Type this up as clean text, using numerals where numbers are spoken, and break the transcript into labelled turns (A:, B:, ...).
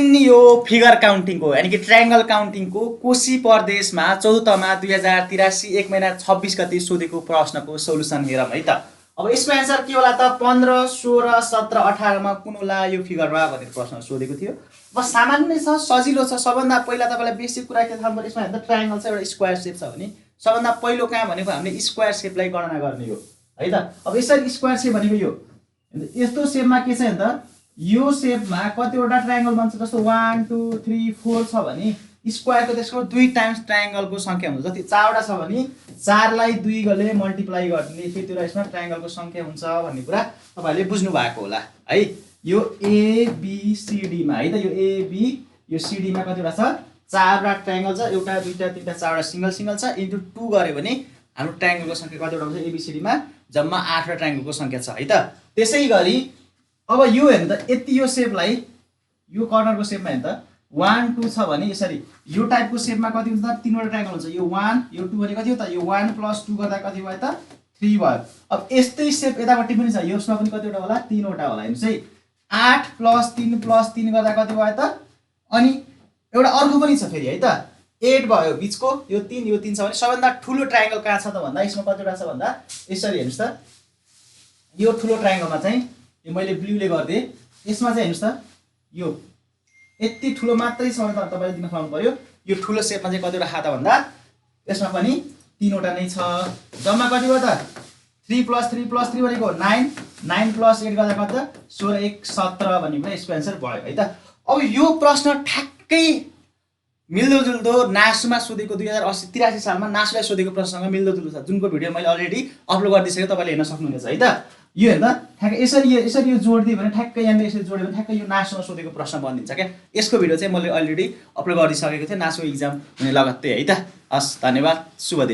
A: यो फिगर काउन्टिङको यानि कि ट्रायङ्गल काउन्टिङको कोशी प्रदेशमा 14 तमा 2083 1 महिना 26 गते सोधेको प्रश्नको सोलुसन हेरौँ है त। अब यसको एन्सर के होला त 15 16 17 18 मा कुन होला यो फिगरमा भनेर प्रश्न सोधेको थियो। अब सामान्य छ, सजिलो छ। सबभन्दा पहिला तपाईलाई बेसिक कुरा के थाहा पर्छ, यसमा हेर्दा ट्रायङ्गल छ, एउटा स्क्वायर सेप छ भने सबभन्दा पहिलो काम भनेको हामीले स्क्वायर सेपलाई गणना गर्ने हो है त। अब यसरी स्क्वायर सेप भनेको यो यस्तो सेपमा के छ नि त, यो सेपमा कतिवटा ट्रायङ्गल बन्छ, जस्तो 1 2 3 4 छ भने स्क्वायरको त्यसको 2 टाइम्स ट्रायङ्गलको संख्या हुन्छ। जति 4वटा छ भने 4 लाई 2 गले मल्टिप्लाई गर्ने फेरि त्यो यसमा ट्रायङ्गलको संख्या हुन्छ भन्ने कुरा तपाईहरुले बुझ्नु भएको होला है। यो ए बी सी डी मा है त, यो ए बी यो सी डी मा कतिवटा छ, 4वटा ट्रायङ्गल छ, एउटा दुईटा तीनटा चारवटा सिंगल सिंगल छ, इन्टु 2 गर्यो भने हाम्रो ट्रायङ्गलको संख्या कतिवटा हुन्छ, ए बी सी डी मा जम्मा 8वटा ट्रायङ्गलको संख्या छ है त। त्यसैगरी अब यो हेर्नु त, यति यो सेपलाई यो कर्नरको सेपमा हेर्नु त 1 2 छ भने यसरी यो टाइपको सेपमा कति हुन्छ त, 3वटा ट्रायङ्गल हुन्छ। यो 1 यो 2 भने कति हो त, यो 1 + 2 गर्दा कति भयो त 3 भयो। अब यस्तै सेप यतापट्टि पनि छ, यसमा पनि कतिवटा होला, 3वटा होला। हेर्नुस् है, 8 + 3 + 3 गर्दा कति भयो त, अनि एउटा अर्को पनि छ फेरि है त, 8 भयो बीचको, यो 3 छ भने सबभन्दा ठुलो ट्रायङ्गल कहाँ छ त भन्दा यसमा कतिवटा छ भन्दा यसरी हेर्नुस् त, यो ठुलो ट्रायङ्गलमा चाहिँ यो मैले ब्लूले गर्दे, यसमा चाहिँ हेर्नुस् त यो यति ठुलो मात्रै छ भने तपाईले दिन खुवाउनु पर्यो। यो ठुलो सेपमा चाहिँ कतिवटा खाता भन्दा यसमा पनि 3वटा नै छ। जम्मा कति भयो त 3 + 3 + 3 भनेको 9 9 + 8 गर्दा कति त 16 1 17 भन्ने कुरा यसको एन्सर भयो है त। अब यो प्रश्न ठ्याक्कै मिल्दोजुल्दो नासुमा सोधेको 2083 सालमा नासुलाई सोधेको प्रश्नसँग मिल्दोजुल्दो छ, जुनको भिडियो मैले अलरेडी अपलोड गरिदिसकेँ, तपाईले हेर्न सक्नुहुनेछ है त। यो हेर्दा ठ्याक्कै यसरी यो जोड्दियो भने ठ्याक्कै यहाँनिर यसरी जोड्यो भने ठ्याक्कै यो नासुमा सोधेको प्रश्न बनिन्छ क्या। यसको भिडियो चाहिँ मैले अलरेडी अपलोड गरिसकेको थिएँ नासु इक्जाम हुने लगत्तै है त। हस्, धन्यवाद, शुभ दिन।